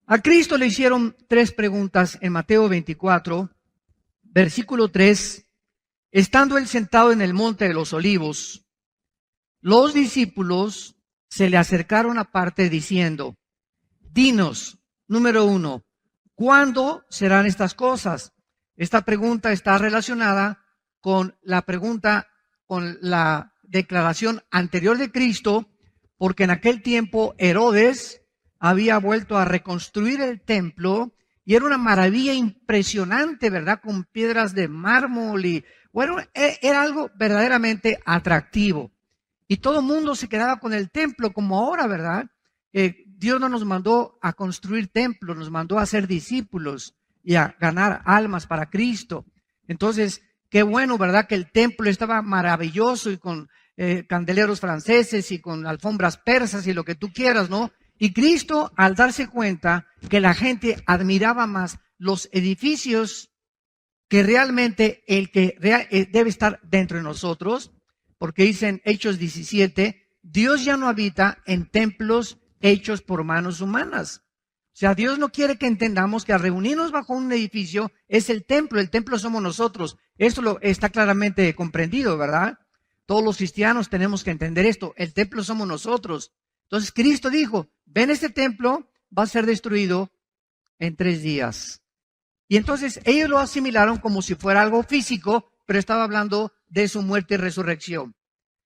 A Cristo le hicieron tres preguntas en Mateo 24, versículo 3. Estando él sentado en el monte de los olivos, los discípulos se le acercaron aparte diciendo: dinos, número 1, ¿cuándo serán estas cosas? Esta pregunta está relacionada con la pregunta, con la declaración anterior de Cristo, porque en aquel tiempo Herodes había vuelto a reconstruir el templo y era una maravilla impresionante, ¿verdad? Con piedras de mármol y bueno, era algo verdaderamente atractivo. Y todo el mundo se quedaba con el templo como ahora, ¿verdad? Dios no nos mandó a construir templos, nos mandó a ser discípulos y a ganar almas para Cristo. Entonces, qué bueno, ¿verdad? Que el templo estaba maravilloso y con candeleros franceses y con alfombras persas y lo que tú quieras, ¿no? Y Cristo, al darse cuenta que la gente admiraba más los edificios que realmente el que debe estar dentro de nosotros, porque dicen Hechos 17, Dios ya no habita en templos hechos por manos humanas. O sea, Dios no quiere que entendamos que al reunirnos bajo un edificio es el templo somos nosotros. Esto está claramente comprendido, ¿verdad? Todos los cristianos tenemos que entender esto, el templo somos nosotros. Entonces Cristo dijo, ven, este templo va a ser destruido en 3 días. Y entonces ellos lo asimilaron como si fuera algo físico, pero estaba hablando de su muerte y resurrección.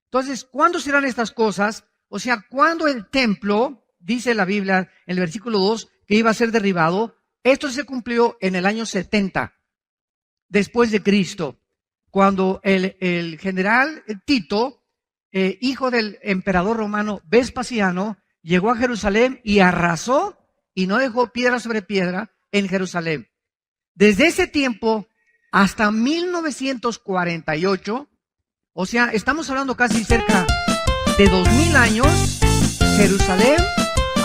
Entonces, ¿cuándo serán estas cosas? O sea, ¿cuándo el templo, dice la Biblia en el versículo 2, que iba a ser derribado? Esto se cumplió en el año 70, después de Cristo, cuando el general Tito, hijo del emperador romano Vespasiano, llegó a Jerusalén y arrasó y no dejó piedra sobre piedra en Jerusalén. Desde ese tiempo hasta 1948, o sea, estamos hablando casi cerca de 2000 años, Jerusalén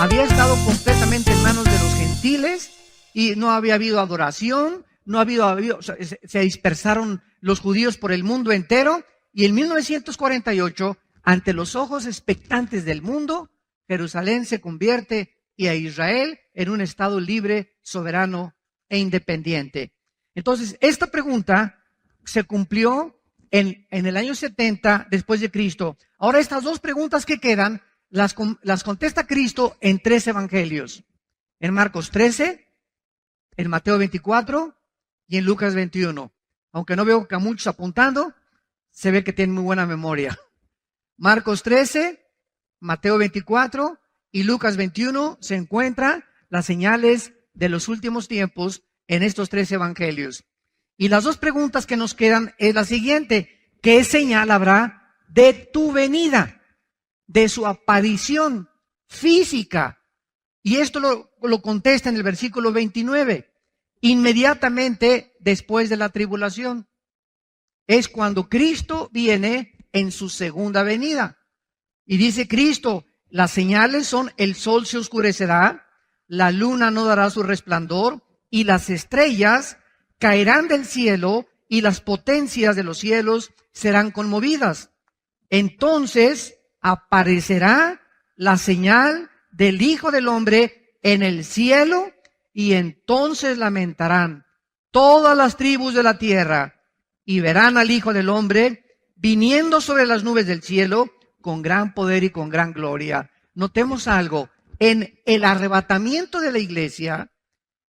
había estado completamente en manos de los gentiles y no había habido adoración, se dispersaron los judíos por el mundo entero, y en 1948, ante los ojos expectantes del mundo, Jerusalén se convierte y a Israel en un estado libre, soberano e independiente. Entonces, esta pregunta se cumplió en el año 70 después de Cristo. Ahora, estas dos preguntas que quedan las contesta Cristo en 3 evangelios. En Marcos 13, en Mateo 24 y en Lucas 21. Aunque no veo que a muchos apuntando, se ve que tienen muy buena memoria. Marcos 13, Mateo 24 y Lucas 21 se encuentran las señales de los últimos tiempos en estos 3 evangelios. Y las dos preguntas que nos quedan es la siguiente: ¿qué señal habrá de tu venida, de su aparición física? Y esto lo contesta en el versículo 29. Inmediatamente después de la tribulación. Es cuando Cristo viene en su segunda venida. Y dice Cristo, las señales son: el sol se oscurecerá, la luna no dará su resplandor, y las estrellas caerán del cielo, y las potencias de los cielos serán conmovidas. Entonces aparecerá la señal del Hijo del Hombre en el cielo, y entonces lamentarán todas las tribus de la tierra, y verán al Hijo del Hombre viniendo sobre las nubes del cielo con gran poder y con gran gloria. Notemos algo, en el arrebatamiento de la iglesia,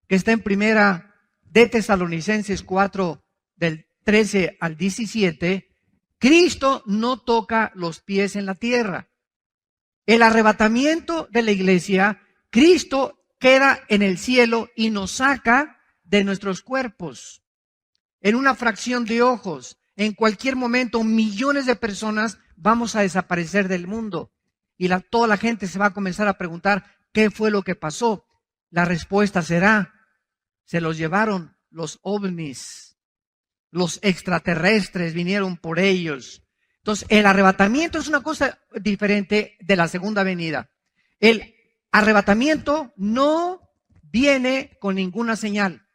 que está en primera de Tesalonicenses 4, del 13 al 17, Cristo no toca los pies en la tierra. El arrebatamiento de la iglesia, Cristo queda en el cielo y nos saca de nuestros cuerpos. En una fracción de ojos, en cualquier momento, millones de personas vamos a desaparecer del mundo. Y toda la gente se va a comenzar a preguntar, ¿qué fue lo que pasó? La respuesta será, se los llevaron los ovnis, los extraterrestres vinieron por ellos. Entonces, el arrebatamiento es una cosa diferente de la segunda venida. El arrebatamiento no viene con ninguna señal.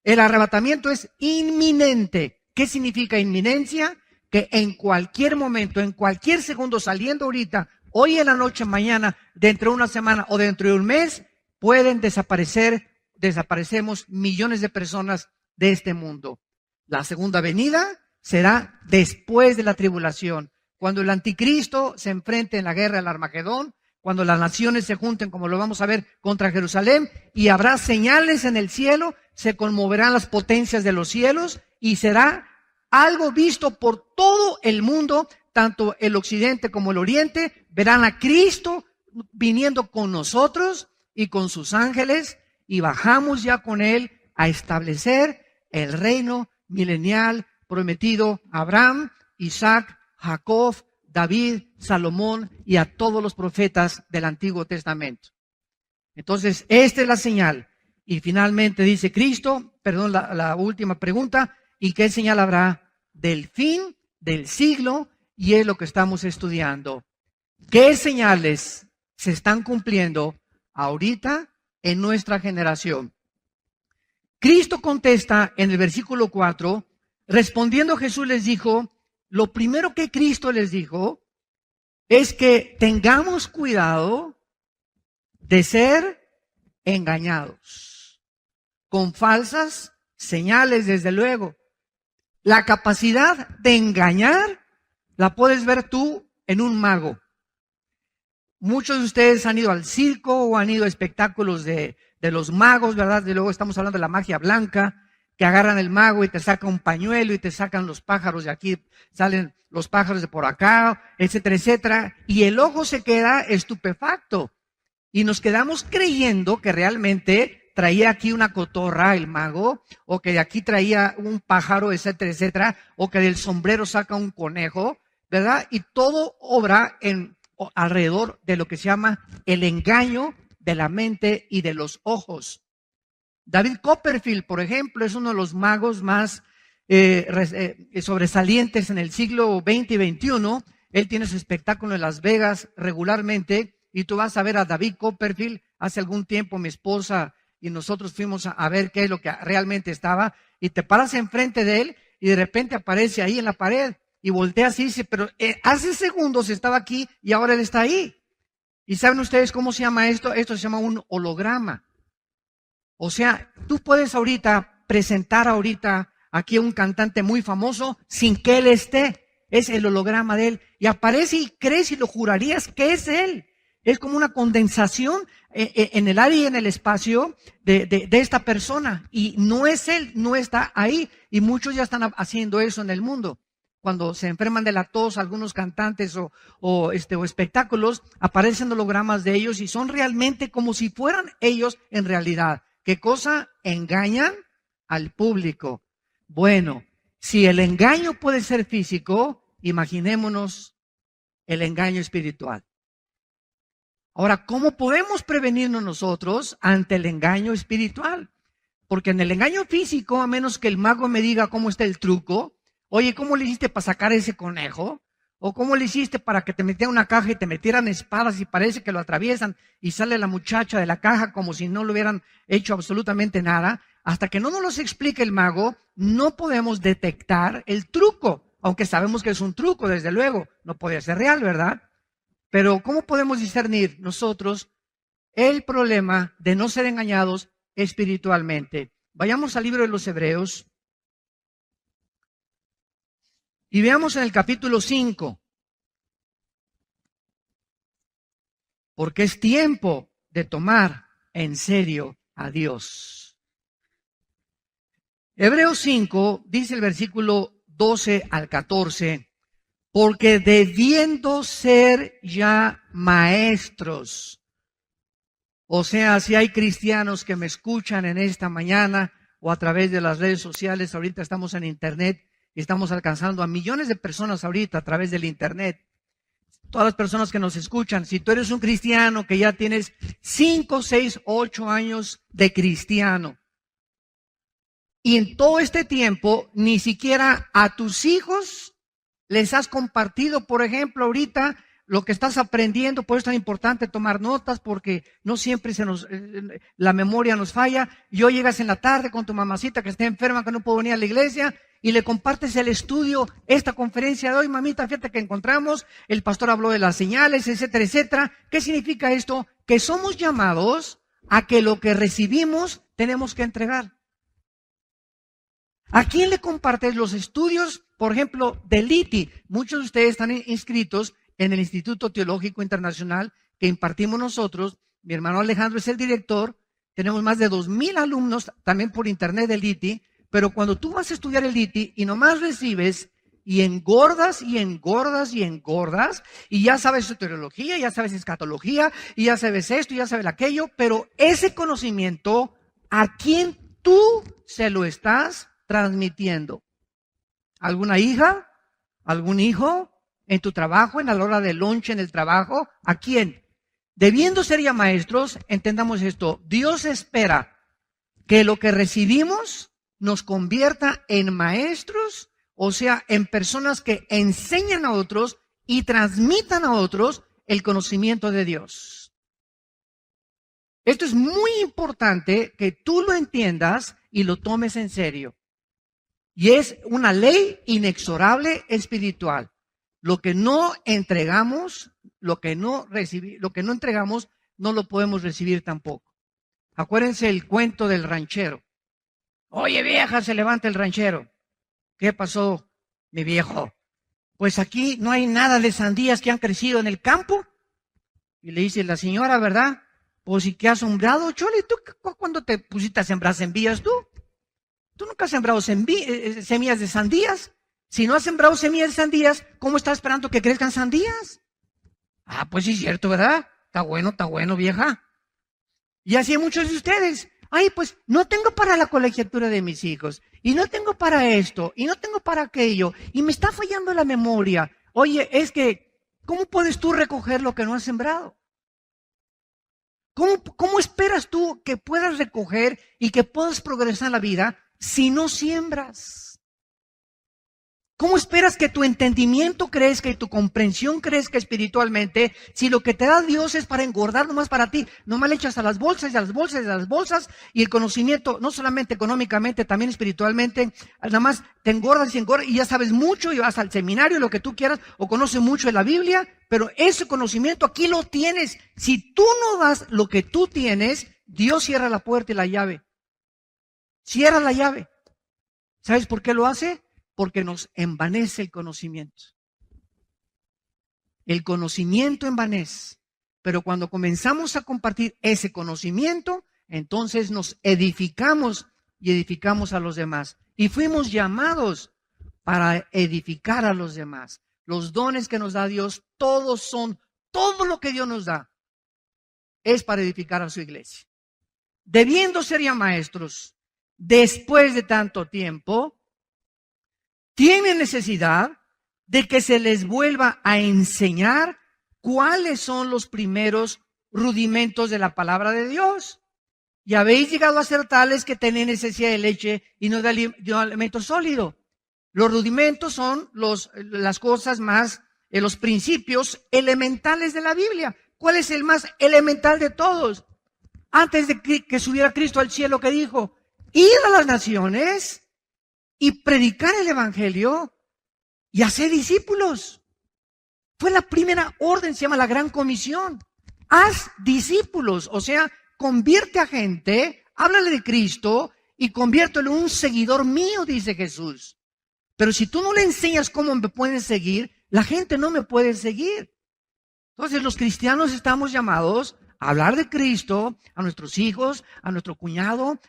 El arrebatamiento es inminente. ¿Qué significa inminencia? Que en cualquier momento, en cualquier segundo, saliendo ahorita, hoy en la noche, mañana, dentro de una semana o dentro de un mes, pueden desaparecemos millones de personas de este mundo. La segunda venida será después de la tribulación, cuando el anticristo se enfrente en la guerra del Armagedón, cuando las naciones se junten, como lo vamos a ver, contra Jerusalén, y habrá señales en el cielo, se conmoverán las potencias de los cielos, y será algo visto por todo el mundo, tanto el occidente como el oriente, verán a Cristo viniendo con nosotros y con sus ángeles, y bajamos ya con Él a establecer el reino milenial prometido a Abraham, Isaac, Jacob, David, Salomón y a todos los profetas del Antiguo Testamento. Entonces, esta es la señal. Y finalmente dice Cristo, la última pregunta, ¿y qué señal habrá del fin del siglo? Y es lo que estamos estudiando. ¿Qué señales se están cumpliendo ahorita en nuestra generación? Cristo contesta en el versículo 4, respondiendo Jesús les dijo, lo primero que Cristo les dijo es que tengamos cuidado de ser engañados con falsas señales, desde luego. La capacidad de engañar la puedes ver tú en un mago. Muchos de ustedes han ido al circo o han ido a espectáculos de los magos, ¿verdad? Y luego estamos hablando de la magia blanca, que agarran el mago y te saca un pañuelo y te sacan los pájaros de aquí, salen los pájaros de por acá, etcétera, etcétera. Y el ojo se queda estupefacto. Y nos quedamos creyendo que realmente traía aquí una cotorra el mago, o que de aquí traía un pájaro, etcétera, etcétera, o que del sombrero saca un conejo, ¿verdad? Y todo obra alrededor de lo que se llama el engaño de la mente y de los ojos. David Copperfield, por ejemplo, es uno de los magos más sobresalientes en el siglo XX y XXI. Él tiene su espectáculo en Las Vegas regularmente, y tú vas a ver a David Copperfield. Hace algún tiempo mi esposa y nosotros fuimos a ver qué es lo que realmente estaba, y te paras enfrente de él y de repente aparece ahí en la pared y volteas y dice, pero hace segundos estaba aquí y ahora él está ahí. ¿Y saben ustedes cómo se llama esto? Esto se llama un holograma. O sea, tú puedes presentar aquí a un cantante muy famoso sin que él esté. Es el holograma de él. Y aparece y crees y lo jurarías que es él. Es como una condensación en el área y en el espacio de esta persona. Y no es él, no está ahí. Y muchos ya están haciendo eso en el mundo. Cuando se enferman de la tos, algunos cantantes o espectáculos, aparecen hologramas de ellos y son realmente como si fueran ellos en realidad. ¿Qué cosa? Engañan al público. Bueno, si el engaño puede ser físico, imaginémonos el engaño espiritual. Ahora, ¿cómo podemos prevenirnos nosotros ante el engaño espiritual? Porque en el engaño físico, a menos que el mago me diga cómo está el truco, oye, ¿cómo le hiciste para sacar ese conejo? ¿O cómo le hiciste para que te metieran una caja y te metieran espadas y parece que lo atraviesan y sale la muchacha de la caja como si no le hubieran hecho absolutamente nada? Hasta que no nos los explique el mago, no podemos detectar el truco, aunque sabemos que es un truco, desde luego, no puede ser real, ¿verdad? Pero ¿cómo podemos discernir nosotros el problema de no ser engañados espiritualmente? Vayamos al libro de los Hebreos. Y veamos en el capítulo 5, porque es tiempo de tomar en serio a Dios. Hebreos 5 dice el versículo 12 al 14, porque debiendo ser ya maestros, o sea, si hay cristianos que me escuchan en esta mañana o a través de las redes sociales, ahorita estamos en internet, y estamos alcanzando a millones de personas ahorita a través del internet. Todas las personas que nos escuchan, si tú eres un cristiano que ya tienes 5, 6, 8 años de cristiano, y en todo este tiempo ni siquiera a tus hijos les has compartido, por ejemplo, ahorita lo que estás aprendiendo, por eso es tan importante tomar notas, porque no siempre la memoria nos falla. Y hoy llegas en la tarde con tu mamacita que está enferma, que no puede venir a la iglesia, y le compartes el estudio, esta conferencia de hoy, mamita, fíjate que encontramos, el pastor habló de las señales, etcétera, etcétera. ¿Qué significa esto? Que somos llamados a que lo que recibimos tenemos que entregar. ¿A quién le compartes los estudios, por ejemplo, del ITI? Muchos de ustedes están inscritos en el Instituto Teológico Internacional que impartimos nosotros. Mi hermano Alejandro es el director. Tenemos más de 2,000 alumnos también por internet del ITI. Pero cuando tú vas a estudiar el ITI y nomás recibes y engordas y engordas y engordas, y ya sabes soteriología, ya sabes escatología, y ya sabes esto, y ya sabes aquello, pero ese conocimiento, ¿a quién tú se lo estás transmitiendo? ¿Alguna hija? ¿Algún hijo? ¿En tu trabajo? ¿En la hora de lunch en el trabajo? ¿A quién? Debiendo ser ya maestros, entendamos esto. Dios espera que lo que recibimos nos convierta en maestros, o sea, en personas que enseñan a otros y transmitan a otros el conocimiento de Dios. Esto es muy importante que tú lo entiendas y lo tomes en serio. Y es una ley inexorable espiritual. Lo que no entregamos, lo que no entregamos, no lo podemos recibir tampoco. Acuérdense el cuento del ranchero. Oye, vieja, se levanta el ranchero. ¿Qué pasó, mi viejo? Pues aquí no hay nada de sandías que han crecido en el campo. Y le dice la señora, ¿verdad? Pues, ¿y qué has sembrado, Chole? ¿Tú cuándo te pusiste a sembrar semillas tú? Tú nunca has sembrado semillas de sandías. Si no has sembrado semillas de sandías, ¿cómo estás esperando que crezcan sandías? Ah, pues sí es cierto, ¿verdad? Está bueno, vieja. Y así hay muchos de ustedes. Ay, pues no tengo para la colegiatura de mis hijos, y no tengo para esto, y no tengo para aquello, y me está fallando la memoria. Oye, es que, ¿cómo puedes tú recoger lo que no has sembrado? ¿Cómo esperas tú que puedas recoger y que puedas progresar en la vida si no siembras? ¿Cómo esperas que tu entendimiento crezca y tu comprensión crezca espiritualmente si lo que te da Dios es para engordar nomás para ti? Nomás le echas a las bolsas y a las bolsas y a las bolsas, y el conocimiento, no solamente económicamente, también espiritualmente, nada más te engordas y ya sabes mucho y vas al seminario, lo que tú quieras, o conoces mucho de la Biblia, pero ese conocimiento aquí lo tienes. Si tú no das lo que tú tienes, Dios cierra la puerta y la llave. Cierra la llave. ¿Sabes por qué lo hace? Porque nos envanece el conocimiento. El conocimiento envanece. Pero cuando comenzamos a compartir ese conocimiento, entonces nos edificamos y edificamos a los demás. Y fuimos llamados para edificar a los demás. Los dones que nos da Dios, todo lo que Dios nos da, es para edificar a su iglesia. Debiendo ser ya maestros, después de tanto tiempo, tienen necesidad de que se les vuelva a enseñar cuáles son los primeros rudimentos de la palabra de Dios. Y habéis llegado a ser tales que tenéis necesidad de leche y no de alimento sólido. Los rudimentos son las cosas más, los principios elementales de la Biblia. ¿Cuál es el más elemental de todos? Antes de que subiera Cristo al cielo, ¿qué dijo? Ir a las naciones y predicar el evangelio y hacer discípulos. Fue la primera orden, se llama la Gran Comisión. Haz discípulos, o sea, convierte a gente, háblale de Cristo y conviértelo en un seguidor mío, dice Jesús. Pero si tú no le enseñas cómo me pueden seguir, la gente no me puede seguir. Entonces los cristianos estamos llamados a hablar de Cristo a nuestros hijos, a nuestro cuñado,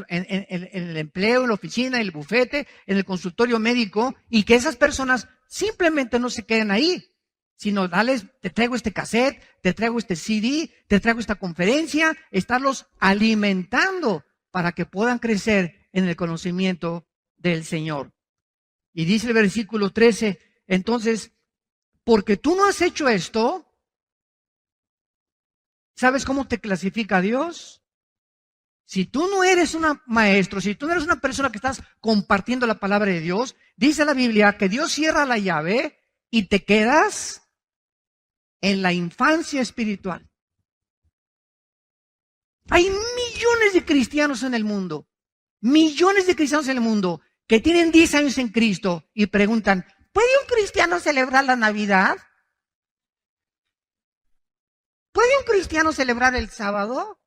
en el empleo, en la oficina, en el bufete, en el consultorio médico, y que esas personas simplemente no se queden ahí, sino dales, te traigo este cassette, te traigo este CD, te traigo esta conferencia, estarlos alimentando para que puedan crecer en el conocimiento del Señor. Y dice el versículo 13, entonces, porque tú no has hecho esto, ¿sabes cómo te clasifica Dios? Si tú no eres un maestro, si tú no eres una persona que estás compartiendo la palabra de Dios, dice la Biblia que Dios cierra la llave y te quedas en la infancia espiritual. Hay millones de cristianos en el mundo, que tienen 10 años en Cristo y preguntan, ¿puede un cristiano celebrar la Navidad? ¿Puede un cristiano celebrar el sábado?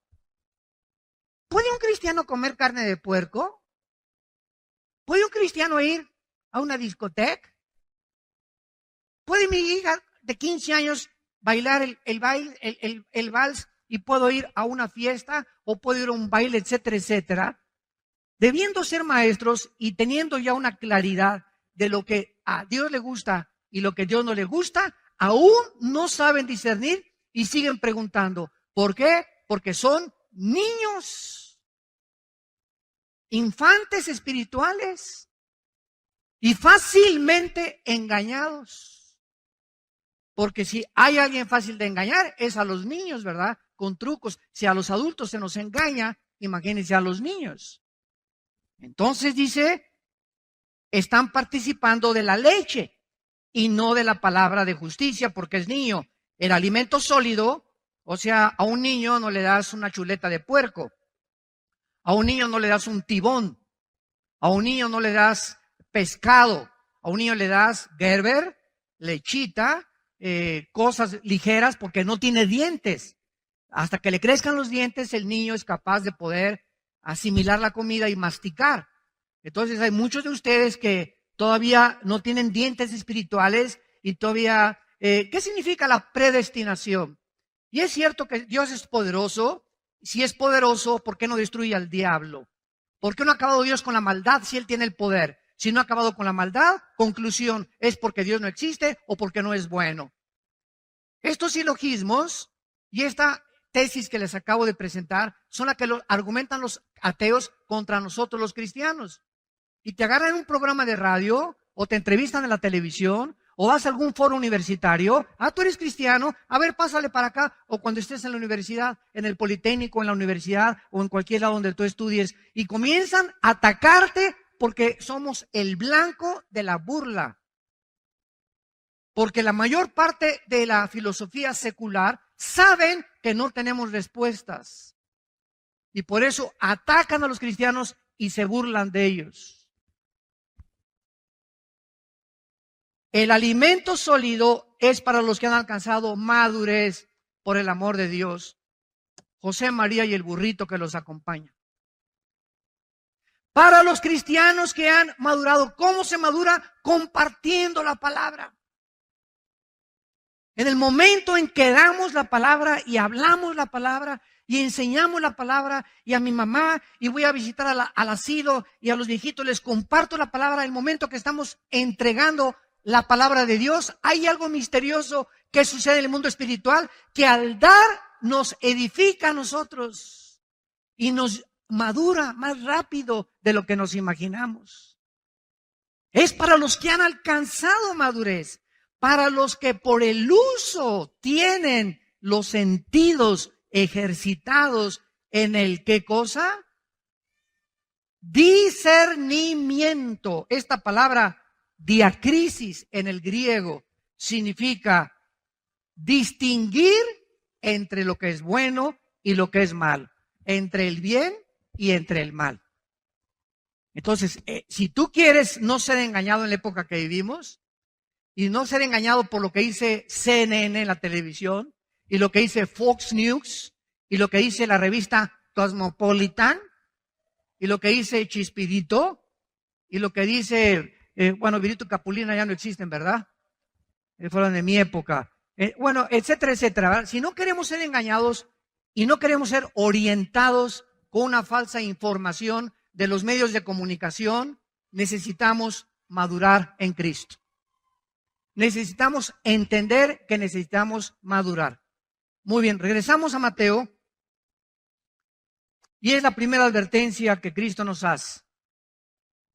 ¿Puede un cristiano comer carne de puerco? ¿Puede un cristiano ir a una discoteca? ¿Puede mi hija de 15 años bailar el vals y puedo ir a una fiesta o puedo ir a un baile, etcétera, etcétera? Debiendo ser maestros y teniendo ya una claridad de lo que a Dios le gusta y lo que a Dios no le gusta, aún no saben discernir y siguen preguntando. ¿Por qué? Porque son niños, infantes espirituales y fácilmente engañados. Porque si hay alguien fácil de engañar es a los niños, ¿verdad? Con trucos. Si a los adultos se nos engaña, imagínense a los niños. Entonces dice, están participando de la leche y no de la palabra de justicia porque es niño. El alimento sólido, o sea, a un niño no le das una chuleta de puerco, a un niño no le das un tibón, a un niño no le das pescado, a un niño le das Gerber, lechita, cosas ligeras porque no tiene dientes. Hasta que le crezcan los dientes, el niño es capaz de poder asimilar la comida y masticar. Entonces hay muchos de ustedes que todavía no tienen dientes espirituales y todavía, ¿qué significa la predestinación? Y es cierto que Dios es poderoso. Si es poderoso, ¿por qué no destruye al diablo? ¿Por qué no ha acabado Dios con la maldad si Él tiene el poder? Si no ha acabado con la maldad, conclusión, es porque Dios no existe o porque no es bueno. Estos silogismos y esta tesis que les acabo de presentar son las que argumentan los ateos contra nosotros los cristianos. Y te agarran en un programa de radio o te entrevistan en la televisión o vas a algún foro universitario. Tú eres cristiano, a ver, pásale para acá. O cuando estés en la universidad, en el Politécnico, en la universidad o en cualquier lado donde tú estudies. Y comienzan a atacarte porque somos el blanco de la burla. Porque la mayor parte de la filosofía secular saben que no tenemos respuestas. Y por eso atacan a los cristianos y se burlan de ellos. El alimento sólido es para los que han alcanzado madurez por el amor de Dios. José, María y el burrito que los acompaña. Para los cristianos que han madurado, ¿cómo se madura? Compartiendo la palabra. En el momento en que damos la palabra y hablamos la palabra y enseñamos la palabra y a mi mamá y voy a visitar al asilo y a los viejitos les comparto la palabra, el momento que estamos entregando la palabra de Dios, hay algo misterioso que sucede en el mundo espiritual que al dar nos edifica a nosotros y nos madura más rápido de lo que nos imaginamos. Es para los que han alcanzado madurez, para los que por el uso tienen los sentidos ejercitados en el ¿qué cosa? Discernimiento. Esta palabra diacrisis en el griego significa distinguir entre lo que es bueno y lo que es mal, entre el bien y entre el mal. Entonces, si tú quieres no ser engañado en la época que vivimos y no ser engañado por lo que dice CNN en la televisión y lo que dice Fox News y lo que dice la revista Cosmopolitan y lo que dice Chispidito y lo que dice Virito y Capulina ya no existen, ¿verdad? Fueron de mi época. Etcétera, etcétera, ¿verdad? Si no queremos ser engañados y no queremos ser orientados con una falsa información de los medios de comunicación, necesitamos madurar en Cristo. Necesitamos entender que necesitamos madurar. Muy bien, regresamos a Mateo. Y es la primera advertencia que Cristo nos hace.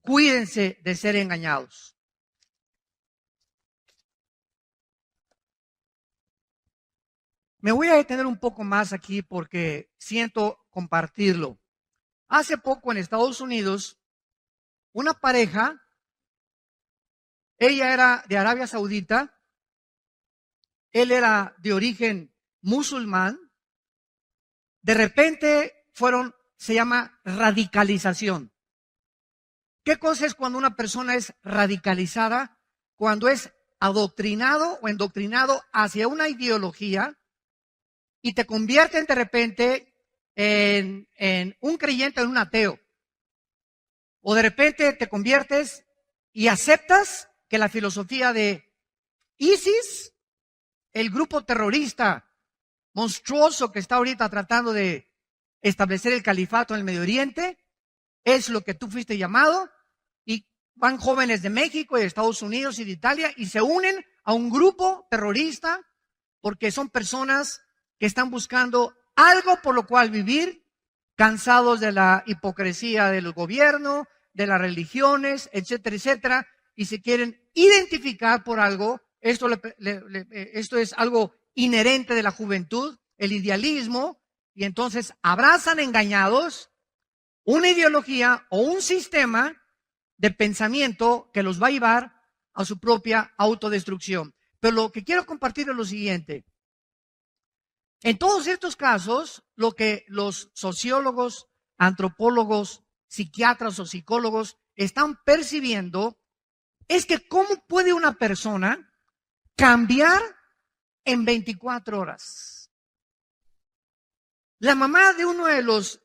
Cuídense de ser engañados. Me voy a detener un poco más aquí porque siento compartirlo. Hace poco en Estados Unidos, una pareja, ella era de Arabia Saudita, él era de origen musulmán, de repente se llama radicalización. ¿Qué cosa es cuando una persona es radicalizada? Cuando es adoctrinado o endoctrinado hacia una ideología y te convierten de repente en un creyente o en un ateo. O de repente te conviertes y aceptas que la filosofía de ISIS, el grupo terrorista monstruoso que está ahorita tratando de establecer el califato en el Medio Oriente, es lo que tú fuiste llamado, y van jóvenes de México y de Estados Unidos y de Italia y se unen a un grupo terrorista porque son personas que están buscando algo por lo cual vivir, cansados de la hipocresía del gobierno, de las religiones, etcétera, etcétera, y se quieren identificar por algo. Esto es algo inherente de la juventud, el idealismo, y entonces abrazan engañados una ideología o un sistema de pensamiento que los va a llevar a su propia autodestrucción. Pero lo que quiero compartir es lo siguiente. En todos estos casos, lo que los sociólogos, antropólogos, psiquiatras o psicólogos están percibiendo es que cómo puede una persona cambiar en 24 horas. La mamá de uno de los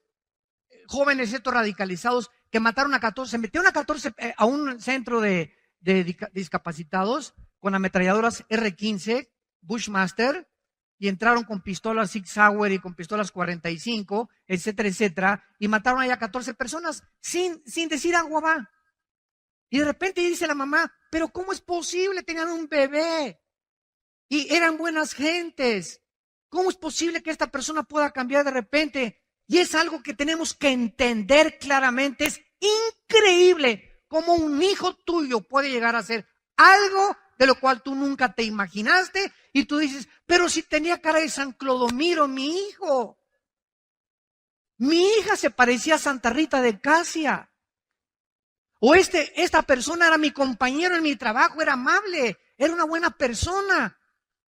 jóvenes estos radicalizados que mataron a 14, se metieron a 14 a un centro de discapacitados con ametralladoras R-15 Bushmaster, y entraron con pistolas Sig Sauer y con pistolas 45, etcétera, etcétera, y mataron allá a 14 personas sin decir agua va. Y de repente dice la mamá, pero ¿cómo es posible? Tenían un bebé y eran buenas gentes. ¿Cómo es posible que esta persona pueda cambiar de repente? Y es algo que tenemos que entender claramente. Es increíble cómo un hijo tuyo puede llegar a ser algo de lo cual tú nunca te imaginaste, y tú dices, pero si tenía cara de San Clodomiro, mi hijo. Mi hija se parecía a Santa Rita de Casia. O esta persona era mi compañero en mi trabajo, era amable, era una buena persona.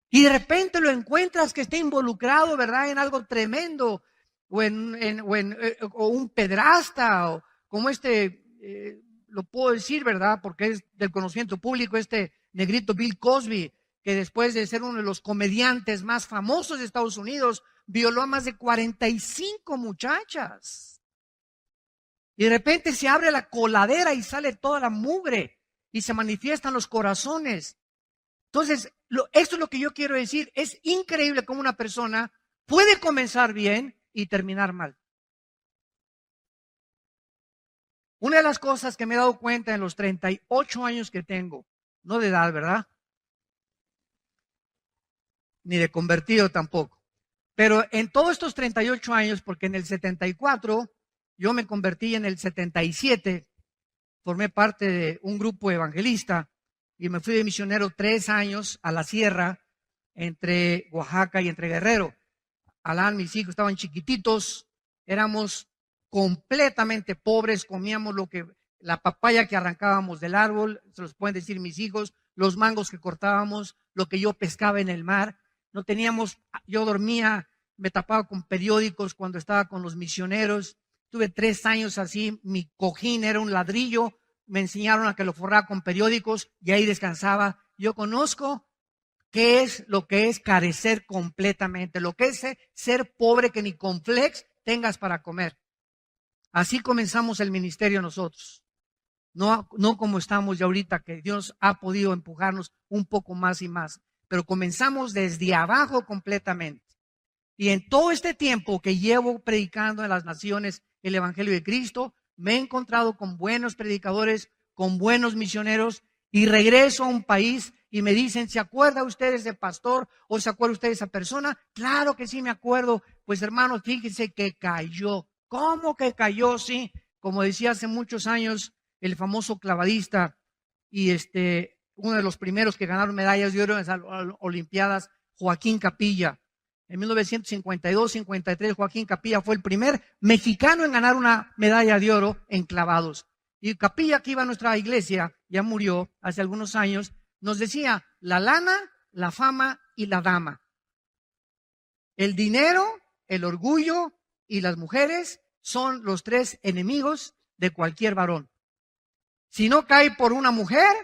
Y de repente lo encuentras que está involucrado, ¿verdad?, en algo tremendo. O un pedrasta, o como lo puedo decir, ¿verdad?, porque es del conocimiento público, negrito Bill Cosby, que después de ser uno de los comediantes más famosos de Estados Unidos, violó a más de 45 muchachas. Y de repente se abre la coladera y sale toda la mugre y se manifiestan los corazones. Entonces, esto es lo que yo quiero decir. Es increíble cómo una persona puede comenzar bien y terminar mal. Una de las cosas que me he dado cuenta en los 38 años que tengo, no de edad, ¿verdad?, ni de convertido tampoco, pero en todos estos 38 años, porque en el 74 yo me convertí, en el 77 formé parte de un grupo evangelista y me fui de misionero 3 años a la sierra entre Oaxaca y entre Guerrero. Alán, mis hijos estaban chiquititos, éramos completamente pobres, comíamos la papaya que arrancábamos del árbol, se los pueden decir mis hijos, los mangos que cortábamos, lo que yo pescaba en el mar. No teníamos, yo dormía, me tapaba con periódicos cuando estaba con los misioneros. Tuve 3 años así, mi cojín era un ladrillo, me enseñaron a que lo forrara con periódicos y ahí descansaba. Yo conozco qué es lo que es carecer completamente, lo que es ser pobre, que ni con flex tengas para comer. Así comenzamos el ministerio nosotros. No como estamos ya ahorita, que Dios ha podido empujarnos un poco más y más. Pero comenzamos desde abajo completamente. Y en todo este tiempo que llevo predicando en las naciones el Evangelio de Cristo, me he encontrado con buenos predicadores, con buenos misioneros, y regreso a un país y me dicen, ¿se acuerda usted de ese pastor o se acuerda usted de esa persona? Claro que sí me acuerdo. Pues hermanos, fíjense que cayó. ¿Cómo que cayó? Sí, como decía hace muchos años el famoso clavadista y uno de los primeros que ganaron medallas de oro en las Olimpiadas, Joaquín Capilla. En 1952-53, Joaquín Capilla fue el primer mexicano en ganar una medalla de oro en clavados. Y Capilla, que iba a nuestra iglesia, ya murió hace algunos años, nos decía, la lana, la fama y la dama. El dinero, el orgullo y las mujeres son los 3 enemigos de cualquier varón. Si no cae por una mujer,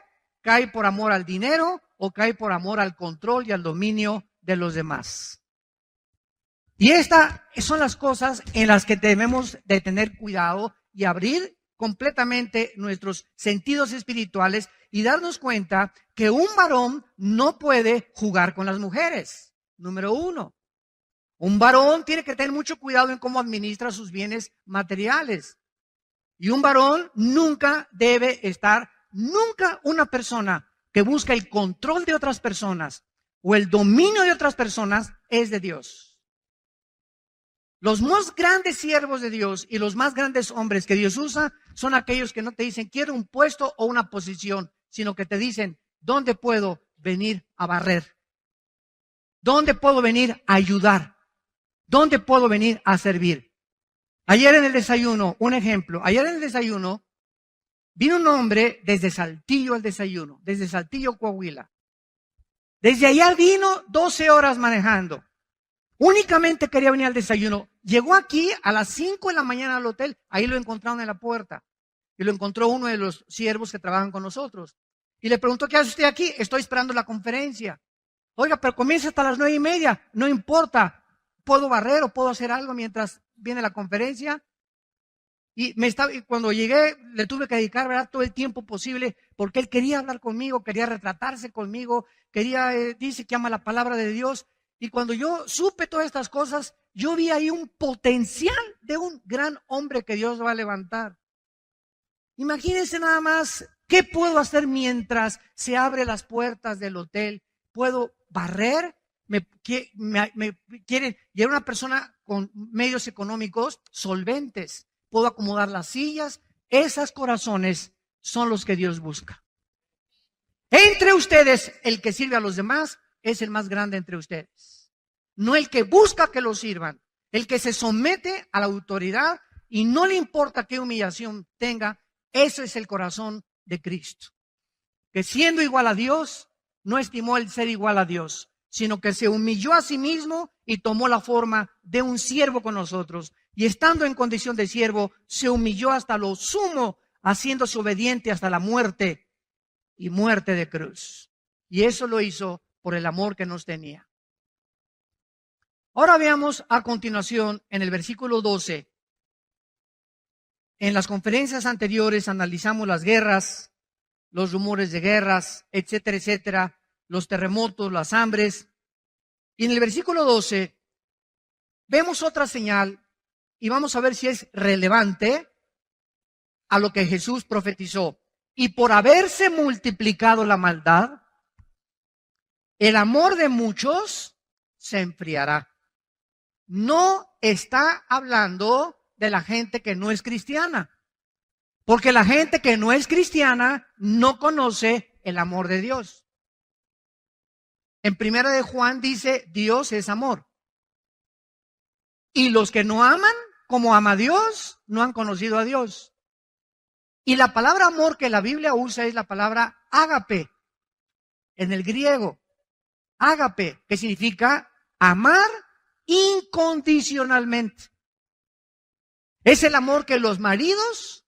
cae por amor al dinero o cae por amor al control y al dominio de los demás. Y estas son las cosas en las que debemos de tener cuidado y abrir completamente nuestros sentidos espirituales y darnos cuenta que un varón no puede jugar con las mujeres. Número uno, un varón tiene que tener mucho cuidado en cómo administra sus bienes materiales. Y un varón nunca debe estar, nunca una persona que busca el control de otras personas o el dominio de otras personas es de Dios. Los más grandes siervos de Dios y los más grandes hombres que Dios usa son aquellos que no te dicen quiero un puesto o una posición, sino que te dicen ¿dónde puedo venir a barrer? ¿Dónde puedo venir a ayudar? ¿Dónde puedo venir a servir? Ayer en el desayuno, un ejemplo, ayer en el desayuno vino un hombre desde Saltillo al desayuno, desde Saltillo, Coahuila. Desde allá vino 12 horas manejando. Únicamente quería venir al desayuno. Llegó aquí a las 5 de la mañana al hotel. Ahí lo encontraron en la puerta. Y lo encontró uno de los siervos que trabajan con nosotros. Y le preguntó, ¿qué hace usted aquí? Estoy esperando la conferencia. Oiga, pero comienza hasta las 9:30. No importa. ¿Puedo barrer o puedo hacer algo mientras viene la conferencia? Y cuando llegué, le tuve que dedicar, ¿verdad?, todo el tiempo posible, porque él quería hablar conmigo, quería retratarse conmigo, dice que ama la palabra de Dios. Y cuando yo supe todas estas cosas, yo vi ahí un potencial de un gran hombre que Dios va a levantar. Imagínense nada más, ¿qué puedo hacer mientras se abren las puertas del hotel? ¿Puedo barrer? Me quieren llevar una persona con medios económicos solventes. ¿Puedo acomodar las sillas? Esos corazones son los que Dios busca. Entre ustedes, el que sirve a los demás es el más grande entre ustedes. No el que busca que lo sirvan, el que se somete a la autoridad y no le importa qué humillación tenga. Ese es el corazón de Cristo, que siendo igual a Dios, no estimó el ser igual a Dios, sino que se humilló a sí mismo y tomó la forma de un siervo con nosotros. Y estando en condición de siervo, se humilló hasta lo sumo, haciéndose obediente hasta la muerte y muerte de cruz. Y eso lo hizo por el amor que nos tenía. Ahora veamos a continuación en el versículo 12. En las conferencias anteriores analizamos las guerras, los rumores de guerras, etcétera, etcétera, los terremotos, las hambres. Y en el versículo 12 vemos otra señal y vamos a ver si es relevante a lo que Jesús profetizó. Y por haberse multiplicado la maldad, el amor de muchos se enfriará. No está hablando de la gente que no es cristiana, porque la gente que no es cristiana no conoce el amor de Dios. En primera de Juan dice, Dios es amor. Y los que no aman como ama Dios, no han conocido a Dios. Y la palabra amor que la Biblia usa es la palabra ágape, en el griego. Ágape, que significa amar incondicionalmente. Es el amor que los maridos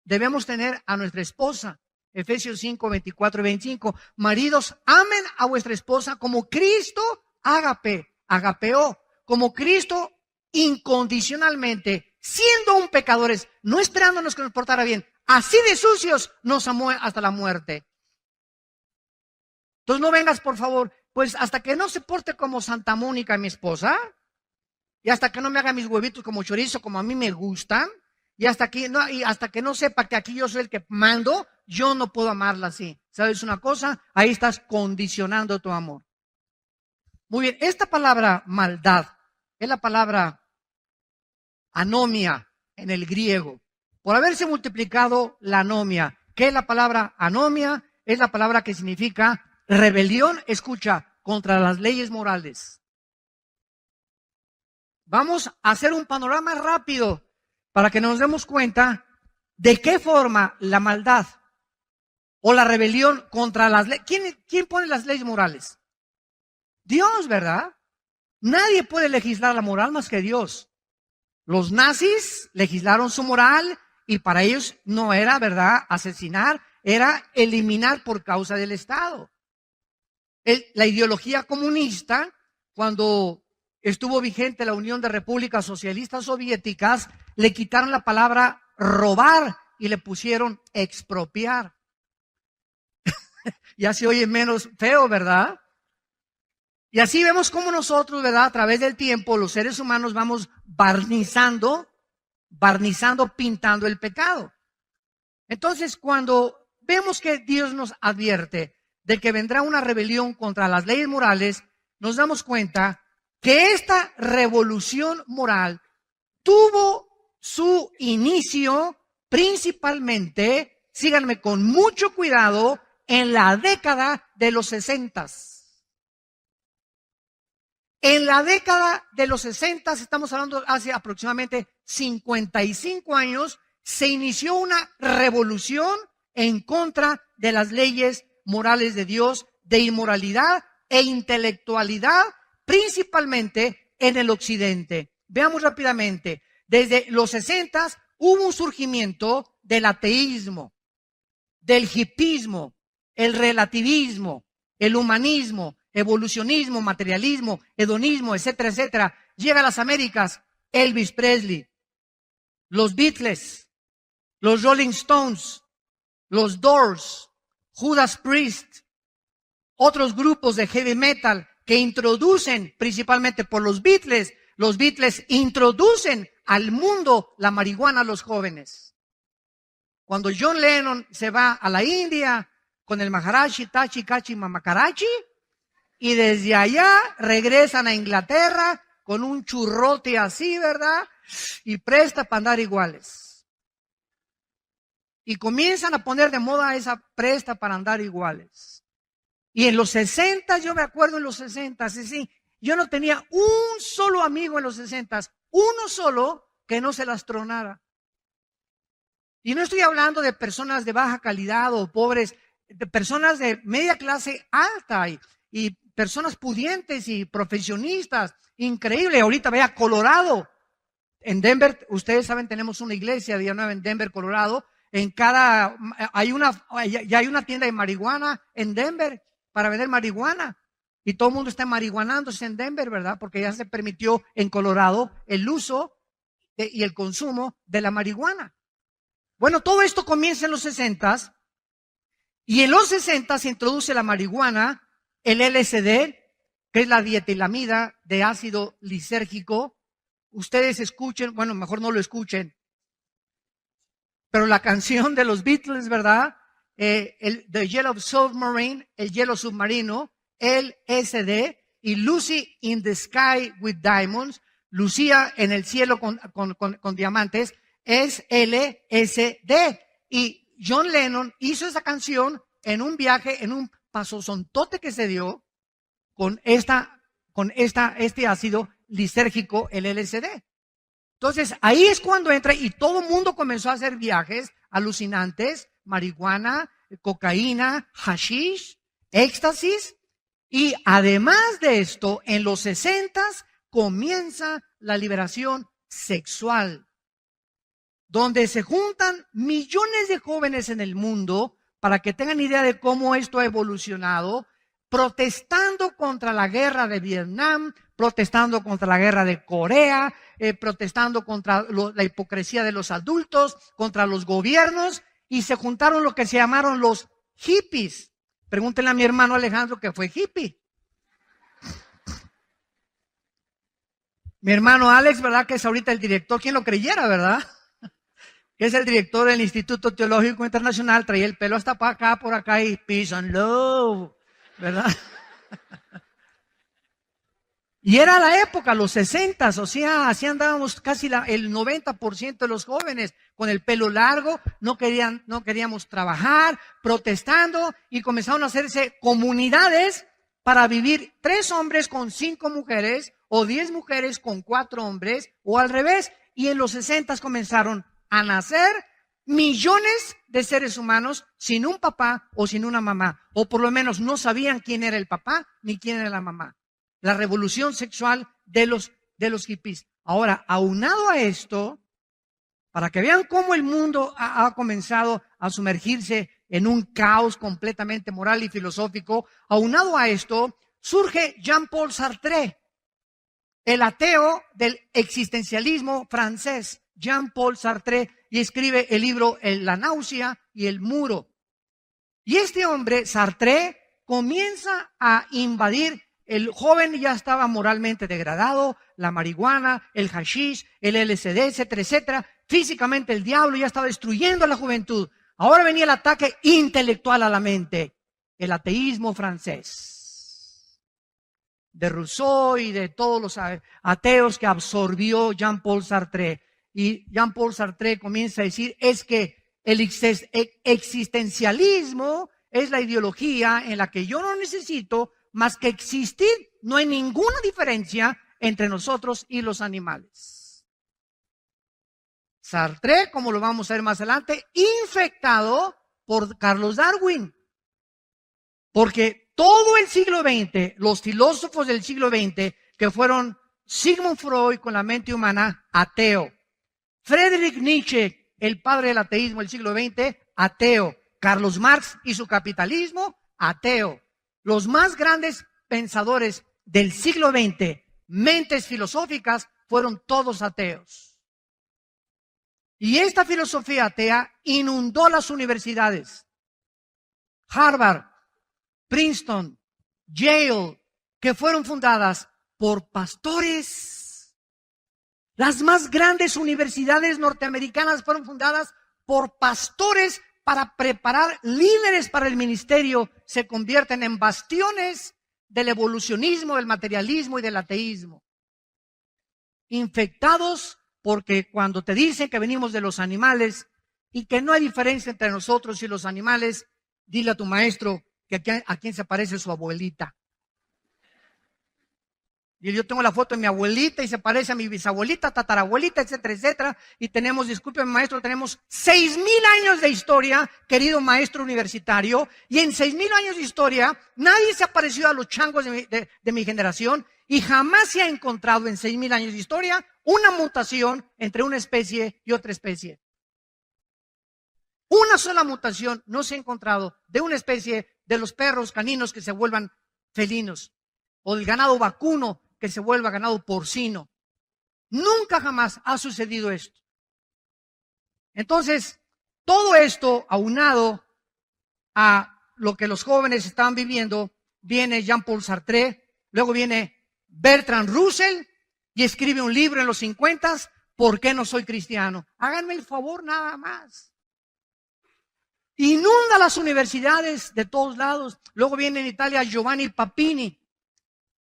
debemos tener a nuestra esposa. Efesios 5, 24 y 25. Maridos, amen a vuestra esposa como Cristo agapeó, como Cristo incondicionalmente, siendo un pecadores, no esperándonos que nos portara bien, así de sucios nos amó hasta la muerte. Entonces no vengas, por favor, pues hasta que no se porte como Santa Mónica, mi esposa, y hasta que no me haga mis huevitos como chorizo, como a mí me gustan, y hasta que no sepa que aquí yo soy el que mando, yo no puedo amarla así. ¿Sabes una cosa? Ahí estás condicionando tu amor. Muy bien, esta palabra maldad es la palabra anomia en el griego. Por haberse multiplicado la anomia. ¿Qué es la palabra anomia? Es la palabra que significa rebelión, escucha, contra las leyes morales. Vamos a hacer un panorama rápido para que nos demos cuenta de qué forma la maldad o la rebelión contra las leyes. ¿Quién pone las leyes morales? Dios, ¿verdad? Nadie puede legislar la moral más que Dios. Los nazis legislaron su moral y para ellos no era, ¿verdad?, asesinar, era eliminar por causa del Estado. La ideología comunista, cuando estuvo vigente la Unión de Repúblicas Socialistas Soviéticas, le quitaron la palabra robar y le pusieron expropiar. Ya se oye menos feo, ¿verdad? Y así vemos cómo nosotros, ¿verdad? A través del tiempo, los seres humanos vamos barnizando, pintando el pecado. Entonces, cuando vemos que Dios nos advierte de que vendrá una rebelión contra las leyes morales, nos damos cuenta que esta revolución moral tuvo su inicio principalmente, síganme con mucho cuidado, en la década de los 60. En la década de los 60, estamos hablando hace aproximadamente 55 años, se inició una revolución en contra de las leyes morales de Dios, de inmoralidad e intelectualidad, principalmente en el occidente. Veamos rápidamente, desde los 60 hubo un surgimiento del ateísmo, del hipismo, el relativismo, el humanismo, evolucionismo, materialismo, hedonismo, etcétera, etcétera. Llega a las Américas Elvis Presley, los Beatles, los Rolling Stones, los Doors, Judas Priest, otros grupos de heavy metal que introducen, principalmente por los Beatles introducen al mundo la marihuana a los jóvenes. Cuando John Lennon se va a la India con el Maharaji, Tachi, Kachi, Mamakarachi, y desde allá regresan a Inglaterra con un churrote así, ¿verdad? Y presta para andar iguales. Y comienzan a poner de moda esa presta para andar iguales. Y en los 60, yo me acuerdo en los 60, sí, yo no tenía un solo amigo en los 60, uno solo que no se las tronara. Y no estoy hablando de personas de baja calidad o pobres, de personas de media clase alta y personas pudientes y profesionistas. Increíble. Ahorita vea Colorado. En Denver, ustedes saben, tenemos una iglesia Día Nueva en Denver, Colorado. Ya hay una tienda de marihuana en Denver para vender marihuana. Y todo el mundo está marihuanándose en Denver, ¿verdad? Porque ya se permitió en Colorado el uso y el consumo de la marihuana. Bueno, todo esto comienza en los 60 y en los 60 se introduce la marihuana, el LSD, que es la dietilamida de ácido lisérgico. Ustedes escuchen, bueno, mejor no lo escuchen, pero la canción de los Beatles, ¿verdad? The Yellow Submarine, el hielo submarino, LSD, y Lucy in the Sky with Diamonds, Lucía en el cielo con diamantes, es LSD. Y John Lennon hizo esa canción en un viaje, en un pasosontote que se dio con este ácido lisérgico, el LSD. Entonces, ahí es cuando entra y todo el mundo comenzó a hacer viajes alucinantes, marihuana, cocaína, hashish, éxtasis. Y además de esto, en los 60 comienza la liberación sexual, donde se juntan millones de jóvenes en el mundo, para que tengan idea de cómo esto ha evolucionado, protestando contra la guerra de Vietnam, protestando contra la guerra de Corea, protestando contra la hipocresía de los adultos, contra los gobiernos, y se juntaron lo que se llamaron los hippies. Pregúntenle a mi hermano Alejandro que fue hippie. Mi hermano Alex, ¿verdad? Que es ahorita el director, ¿quién lo creyera, verdad? Que es el director del Instituto Teológico Internacional, traía el pelo hasta para acá, por acá, y peace and love, ¿verdad? Y era la época, los 60, o sea, así andábamos casi el 90% de los jóvenes con el pelo largo, no queríamos trabajar, protestando, y comenzaron a hacerse comunidades para vivir 3 hombres con 5 mujeres, o 10 mujeres con 4 hombres, o al revés. Y en los 60 comenzaron a nacer millones de seres humanos sin un papá o sin una mamá, o por lo menos no sabían quién era el papá ni quién era la mamá. La revolución sexual de los hippies. Ahora, aunado a esto, para que vean cómo el mundo ha comenzado a sumergirse en un caos completamente moral y filosófico, aunado a esto, surge Jean-Paul Sartre, el ateo del existencialismo francés, Jean-Paul Sartre, y escribe el libro La náusea y el muro. Y este hombre, Sartre, comienza a invadir. El joven ya estaba moralmente degradado, la marihuana, el hashish, el LSD, etcétera, etcétera. Físicamente el diablo ya estaba destruyendo a la juventud. Ahora venía el ataque intelectual a la mente, el ateísmo francés, de Rousseau y de todos los ateos que absorbió Jean-Paul Sartre. Y Jean-Paul Sartre comienza a decir, es que el existencialismo es la ideología en la que yo no necesito más que existir. No hay ninguna diferencia entre nosotros y los animales. Sartre, como lo vamos a ver más adelante, infectado por Carlos Darwin. Porque todo el siglo XX, los filósofos del siglo XX, que fueron Sigmund Freud con la mente humana, ateo. Friedrich Nietzsche, el padre del ateísmo del siglo XX, ateo. Carlos Marx y su capitalismo, ateo. Los más grandes pensadores del siglo XX, mentes filosóficas, fueron todos ateos. Y esta filosofía atea inundó las universidades. Harvard, Princeton, Yale, que fueron fundadas por pastores. Las más grandes universidades norteamericanas fueron fundadas por pastores para preparar líderes para el ministerio. Se convierten en bastiones del evolucionismo, del materialismo y del ateísmo. Infectados porque cuando te dicen que venimos de los animales y que no hay diferencia entre nosotros y los animales, dile a tu maestro que a quién se parece su abuelita. Y yo tengo la foto de mi abuelita y se parece a mi bisabuelita, tatarabuelita, etcétera, etcétera. Y tenemos, discúlpeme maestro, tenemos 6,000 años de historia, querido maestro universitario. Y en 6,000 años de historia, nadie se ha parecido a los changos de mi generación. Y jamás se ha encontrado en 6,000 años de historia una mutación entre una especie y otra especie. Una sola mutación no se ha encontrado de una especie de los perros caninos que se vuelvan felinos o del ganado vacuno que se vuelva ganado porcino. Nunca jamás ha sucedido esto. Entonces, todo esto aunado a lo que los jóvenes estaban viviendo, viene Jean-Paul Sartre, luego viene Bertrand Russell y escribe un libro en los 50s, ¿por qué no soy cristiano? Háganme el favor nada más. Inunda las universidades de todos lados. Luego viene en Italia Giovanni Papini.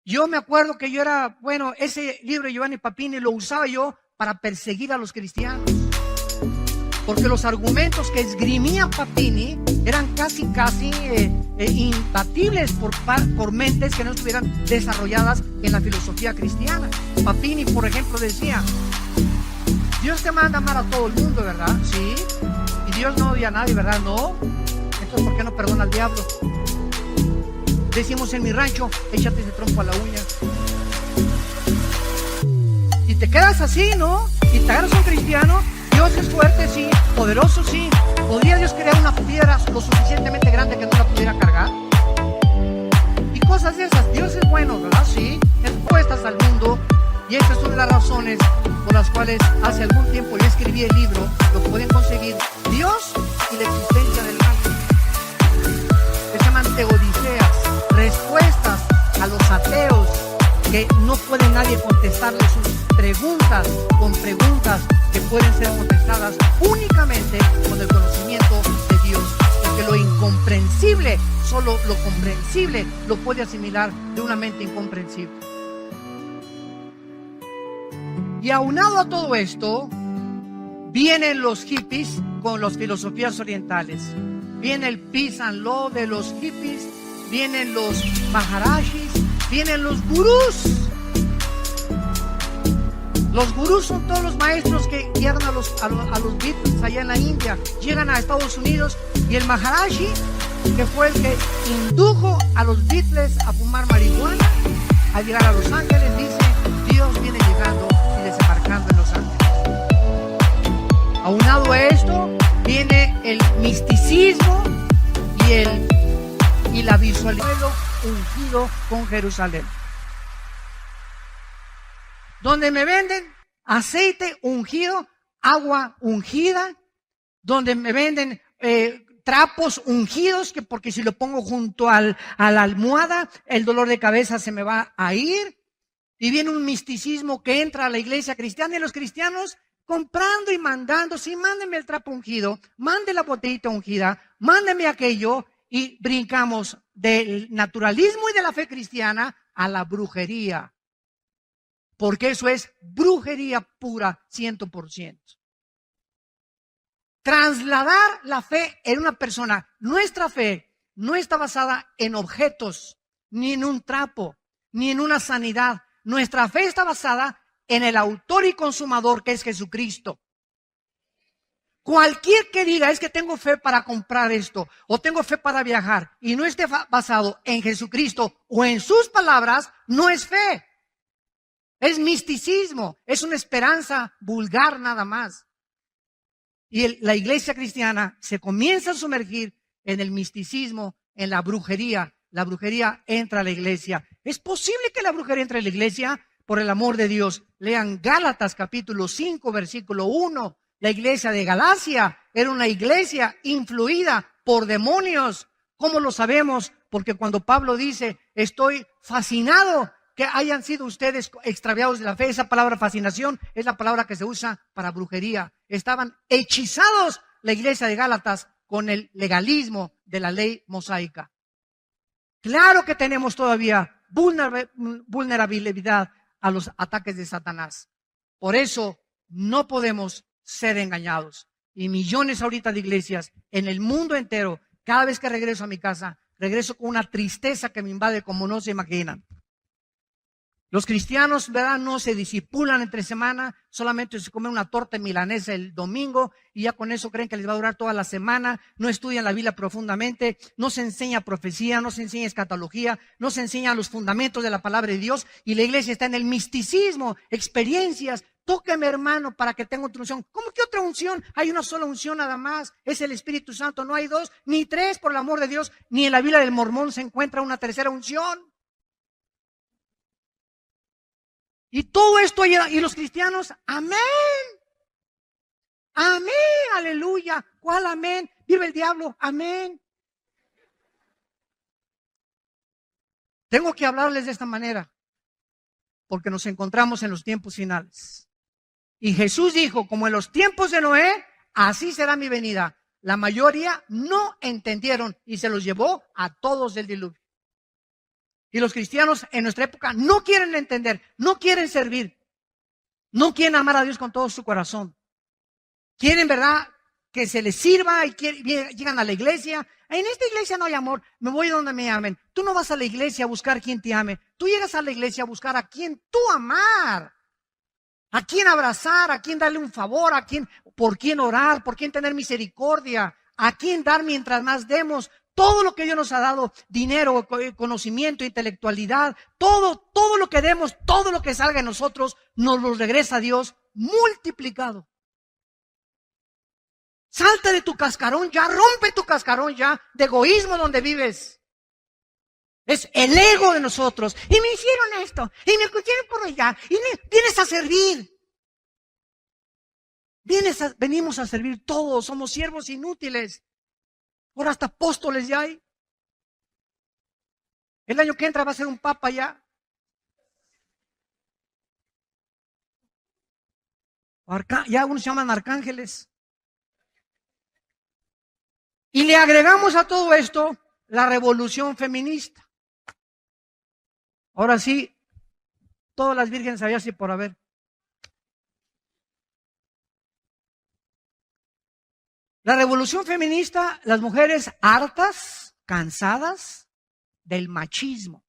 Yo me acuerdo que ese libro de Giovanni Papini lo usaba yo para perseguir a los cristianos. Porque los argumentos que esgrimía Papini eran casi imbatibles por mentes que no estuvieran desarrolladas en la filosofía cristiana. Papini, por ejemplo, decía, Dios te manda a amar a todo el mundo, ¿verdad? Sí. Y Dios no odia a nadie, ¿verdad? No. Entonces, ¿por qué no perdona al diablo? Decimos en mi rancho, échate ese trompo a la uña. Y te quedas así, ¿no? Y te agarras un cristiano. Dios es fuerte, sí. Poderoso, sí. ¿Podría Dios crear una piedra lo suficientemente grande que no la pudiera cargar? Y cosas de esas. Dios es bueno, ¿verdad? Sí. Expuestas al mundo. Y estas son las razones por las cuales hace algún tiempo yo escribí el libro. Lo pueden conseguir. Dios y la existencia del mal. Que se llaman teodiceas. Respuestas a los ateos que no puede nadie contestarle sus preguntas con preguntas que pueden ser contestadas únicamente con el conocimiento de Dios. Porque lo incomprensible, solo lo comprensible lo puede asimilar de una mente incomprensible. Y aunado a todo esto, vienen los hippies con las filosofías orientales. Viene el peace and love de los hippies, vienen los maharajis, vienen los gurús. Los gurús son todos los maestros que guían a los Beatles allá en la India. Llegan a Estados Unidos y el Maharaji, que fue el que indujo a los Beatles a fumar marihuana, al llegar a Los Ángeles, dice, Dios viene llegando y desembarcando en Los Ángeles. Aunado a esto, viene el misticismo y la visualización ungido con Jerusalén. donde me venden aceite ungido, agua ungida, donde me venden trapos ungidos, que porque si lo pongo junto a la almohada, el dolor de cabeza se me va a ir. Y viene un misticismo que entra a la iglesia cristiana y los cristianos comprando y mandando, sí, mándeme el trapo ungido, mande la botellita ungida, mándeme aquello, y brincamos del naturalismo y de la fe cristiana a la brujería. Porque eso es brujería pura, 100%. Trasladar la fe en una persona. Nuestra fe no está basada en objetos, ni en un trapo, ni en una sanidad. Nuestra fe está basada en el autor y consumador que es Jesucristo. Cualquier que diga es que tengo fe para comprar esto o tengo fe para viajar y no esté basado en Jesucristo o en sus palabras, no es fe. Es misticismo, es una esperanza vulgar nada más. Y la iglesia cristiana se comienza a sumergir en el misticismo, en la brujería. La brujería entra a la iglesia. ¿Es posible que la brujería entre a la iglesia? Por el amor de Dios, lean Gálatas capítulo 5, versículo 1. La iglesia de Galacia era una iglesia influida por demonios. ¿Cómo lo sabemos? Porque cuando Pablo dice, estoy fascinado que hayan sido ustedes extraviados de la fe, esa palabra fascinación es la palabra que se usa para brujería. Estaban hechizados la iglesia de Gálatas con el legalismo de la ley mosaica. Claro que tenemos todavía vulnerabilidad a los ataques de Satanás. Por eso no podemos ser engañados. Y millones ahorita de iglesias en el mundo entero, cada vez que regreso a mi casa, regreso con una tristeza que me invade como no se imaginan. Los cristianos, ¿verdad?, no se disipulan entre semana, solamente se comen una torta milanesa el domingo y ya con eso creen que les va a durar toda la semana. No estudian la Biblia profundamente, no se enseña profecía, no se enseña escatología, no se enseñan los fundamentos de la palabra de Dios y la iglesia está en el misticismo, experiencias. Tóqueme, hermano, para que tenga otra unción. ¿Cómo que otra unción? Hay una sola unción nada más, es el Espíritu Santo, no hay dos ni tres, por el amor de Dios, ni en la Biblia del Mormón se encuentra una tercera unción. Y todo esto, y los cristianos, amén, amén, aleluya. ¿Cuál amén? Vive el diablo, amén. Tengo que hablarles de esta manera, porque nos encontramos en los tiempos finales. Y Jesús dijo, como en los tiempos de Noé, así será mi venida. La mayoría no entendieron y se los llevó a todos del diluvio. Y los cristianos en nuestra época no quieren entender, no quieren servir, no quieren amar a Dios con todo su corazón. Quieren, ¿verdad?, que se les sirva y llegan a la iglesia. En esta iglesia no hay amor, me voy donde me amen. Tú no vas a la iglesia a buscar quien te ame. Tú llegas a la iglesia a buscar a quien tú amar, a quien abrazar, a quien darle un favor, por quien orar, por quien tener misericordia, a quien dar mientras más demos. Todo lo que Dios nos ha dado, dinero, conocimiento, intelectualidad, todo lo que demos, todo lo que salga de nosotros, nos lo regresa a Dios multiplicado. Salta de tu cascarón ya, rompe tu cascarón ya de egoísmo donde vives. Es el ego de nosotros. Y me hicieron esto, y me escucharon por allá, y vienes a servir. Venimos a servir todos, somos siervos inútiles. Ahora hasta apóstoles ya hay. El año que entra va a ser un papa ya. Ya algunos se llaman arcángeles. Y le agregamos a todo esto la revolución feminista. Ahora sí, todas las vírgenes había así por haber. La revolución feminista, las mujeres hartas, cansadas del machismo.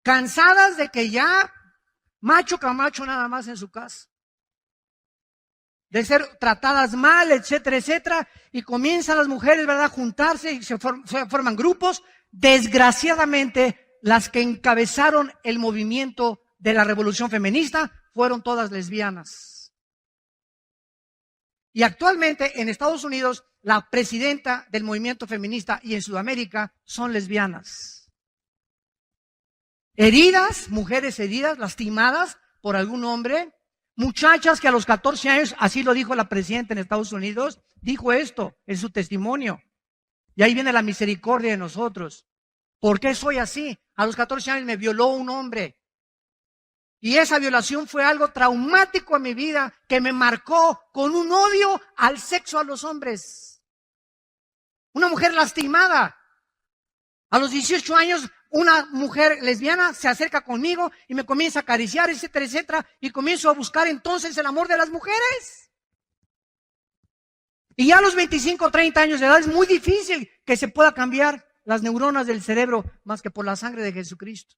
Cansadas de que ya macho camacho nada más en su casa. De ser tratadas mal, etcétera, etcétera. Y comienzan las mujeres, ¿verdad?, a juntarse y se forman grupos. Desgraciadamente, las que encabezaron el movimiento de la revolución feminista fueron todas lesbianas. Y actualmente en Estados Unidos, la presidenta del movimiento feminista y en Sudamérica son lesbianas. heridas, mujeres heridas, lastimadas por algún hombre, muchachas que a los 14 años, así lo dijo la presidenta en Estados Unidos, dijo esto en su testimonio. Y ahí viene la misericordia de nosotros. ¿Por qué soy así? A los 14 años me violó un hombre. Y esa violación fue algo traumático en mi vida que me marcó con un odio al sexo, a los hombres. Una mujer lastimada. A los 18 años, una mujer lesbiana se acerca conmigo y me comienza a acariciar, etcétera, etcétera, y comienzo a buscar entonces el amor de las mujeres. Y ya a los 25 o 30 años de edad es muy difícil que se pueda cambiar las neuronas del cerebro más que por la sangre de Jesucristo.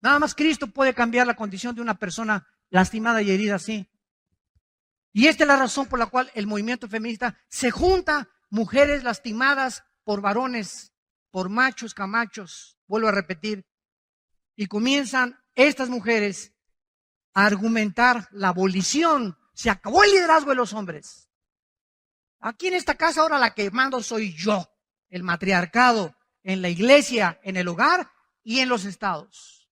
Nada más Cristo puede cambiar la condición de una persona lastimada y herida así. Y esta es la razón por la cual el movimiento feminista se junta mujeres lastimadas por varones, por machos, camachos, vuelvo a repetir, y comienzan estas mujeres a argumentar la abolición. Se acabó el liderazgo de los hombres. Aquí en esta casa ahora la que mando soy yo, el matriarcado, en la iglesia, en el hogar y en los estados.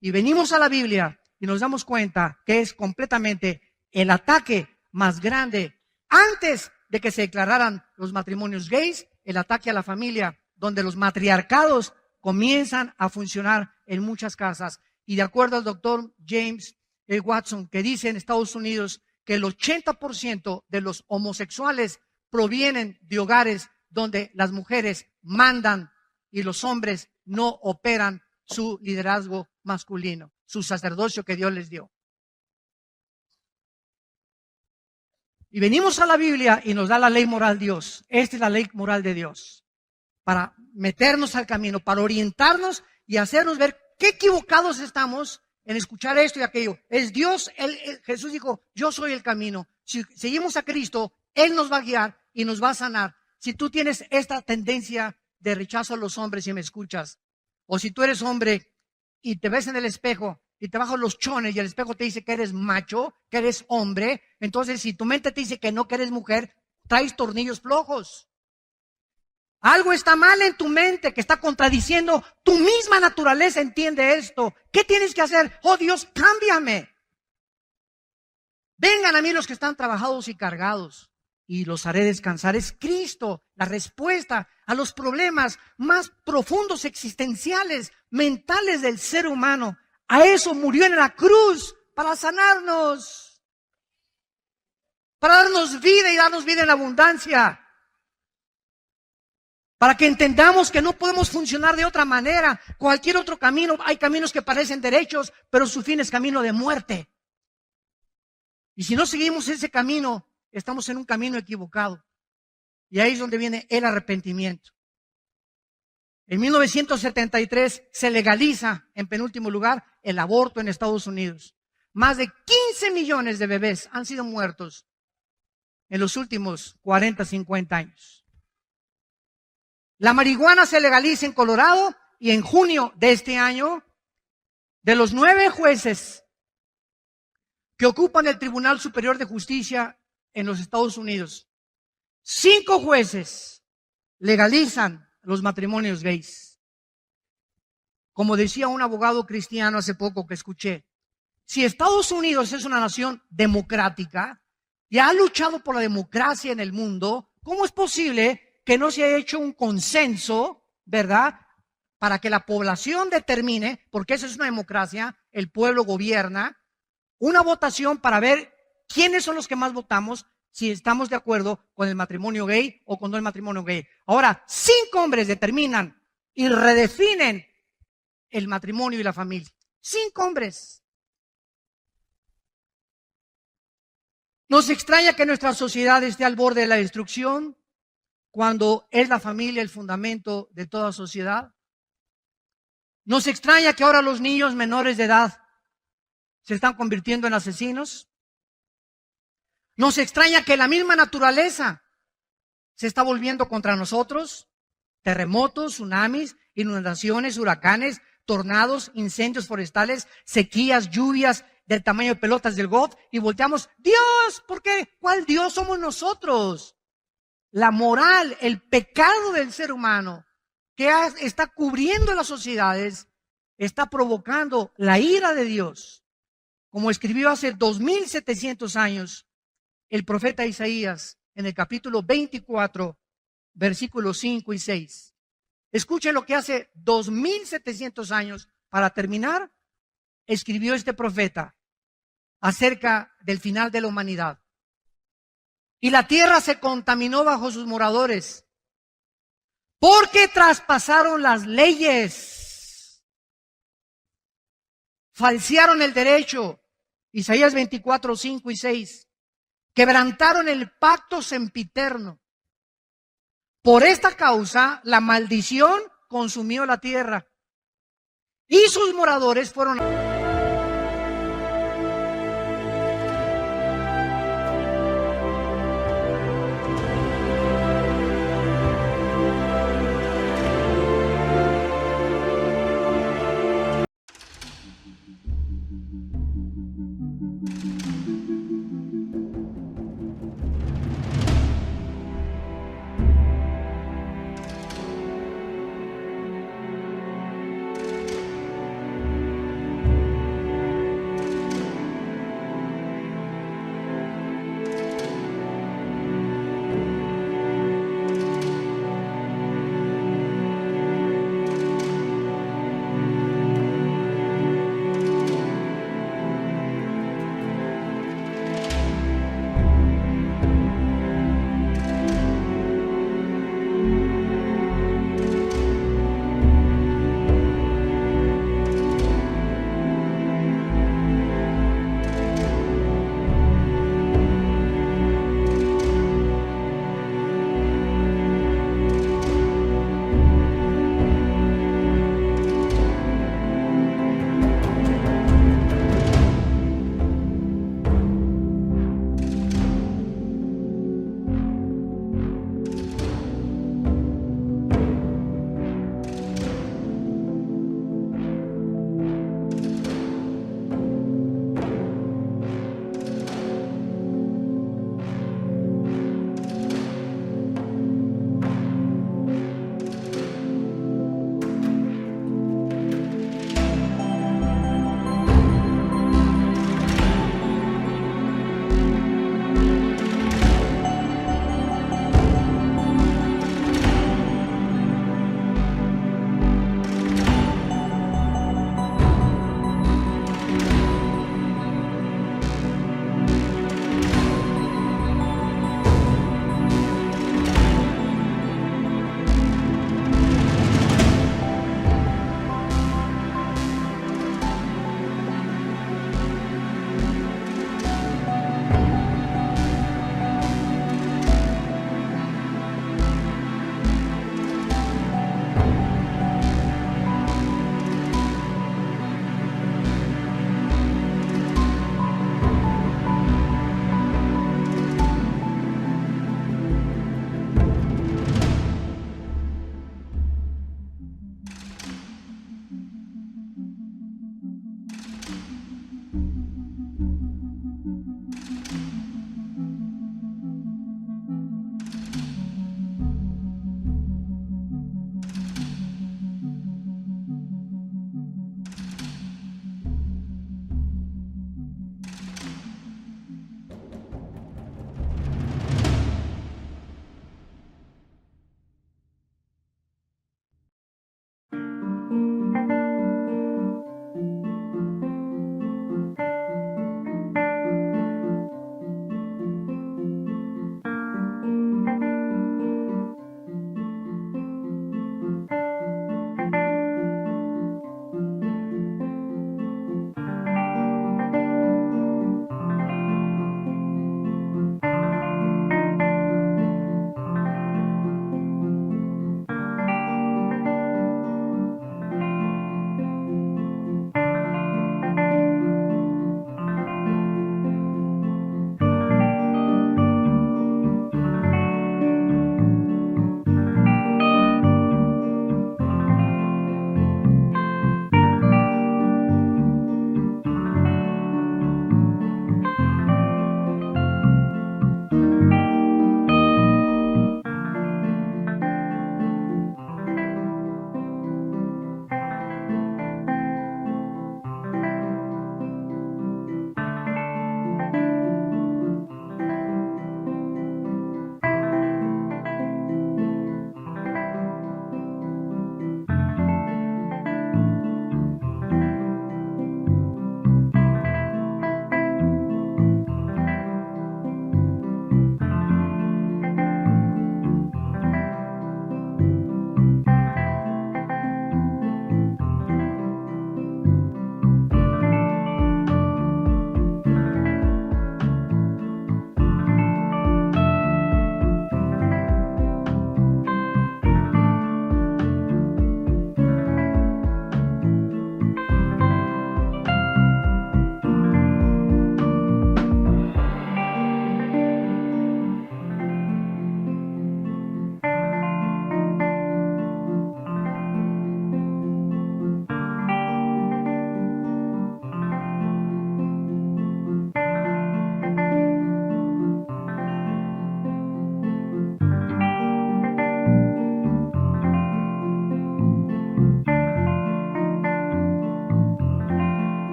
Y venimos a la Biblia y nos damos cuenta que es completamente el ataque más grande antes de que se declararan los matrimonios gays, el ataque a la familia, donde los matriarcados comienzan a funcionar en muchas casas. Y de acuerdo al doctor James Watson, que dice en Estados Unidos que el 80% de los homosexuales provienen de hogares donde las mujeres mandan y los hombres no operan su liderazgo masculino, su sacerdocio que Dios les dio. Y venimos a la Biblia y nos da la ley moral Dios. Esta es la ley moral de Dios. Para meternos al camino, para orientarnos y hacernos ver qué equivocados estamos en escuchar esto y aquello. Es Dios, Jesús dijo, yo soy el camino. Si seguimos a Cristo, Él nos va a guiar y nos va a sanar. Si tú tienes esta tendencia de rechazo a los hombres y me escuchas, o si tú eres hombre y te ves en el espejo y te bajas los chones y el espejo te dice que eres macho, que eres hombre, entonces si tu mente te dice que no, que eres mujer, traes tornillos flojos. Algo está mal en tu mente que está contradiciendo tu misma naturaleza, entiende esto. ¿Qué tienes que hacer? Oh Dios, cámbiame. Vengan a mí los que están trabajados y cargados y los haré descansar. Es Cristo la respuesta a los problemas más profundos, existenciales, mentales del ser humano. A eso murió en la cruz, para sanarnos, para darnos vida y darnos vida en abundancia. Para que entendamos que no podemos funcionar de otra manera. Cualquier otro camino, hay caminos que parecen derechos, pero su fin es camino de muerte. Y si no seguimos ese camino, estamos en un camino equivocado. Y ahí es donde viene el arrepentimiento. En 1973 se legaliza, en penúltimo lugar, el aborto en Estados Unidos. Más de 15 millones de bebés han sido muertos en los últimos 40, 50 años. La marihuana se legaliza en Colorado y en junio de este año, de los 9 jueces que ocupan el Tribunal Superior de Justicia en los Estados Unidos, 5 jueces legalizan los matrimonios gays. Como decía un abogado cristiano hace poco que escuché, si Estados Unidos es una nación democrática y ha luchado por la democracia en el mundo, ¿cómo es posible que no se haya hecho un consenso, verdad, para que la población determine, porque eso es una democracia, el pueblo gobierna, una votación para ver quiénes son los que más votamos, si estamos de acuerdo con el matrimonio gay o con no el matrimonio gay? Ahora, 5 hombres determinan y redefinen el matrimonio y la familia. 5 hombres. Nos extraña que nuestra sociedad esté al borde de la destrucción, cuando es la familia el fundamento de toda sociedad. Nos extraña que ahora los niños menores de edad se están convirtiendo en asesinos. Nos extraña que la misma naturaleza se está volviendo contra nosotros. Terremotos, tsunamis, inundaciones, huracanes, tornados, incendios forestales, sequías, lluvias del tamaño de pelotas del golf. Y volteamos, Dios, ¿por qué? ¿Cuál Dios? Somos nosotros. La moral, el pecado del ser humano que está cubriendo las sociedades está provocando la ira de Dios, como escribió hace 2700 años el profeta Isaías en el capítulo 24, versículos 5 y 6. Escuchen lo que hace 2700 años, para terminar, escribió este profeta acerca del final de la humanidad. Y la tierra se contaminó bajo sus moradores, porque traspasaron las leyes, falsearon el derecho, Isaías 24, 5 y 6, quebrantaron el pacto sempiterno. Por esta causa, la maldición consumió la tierra, y sus moradores fueron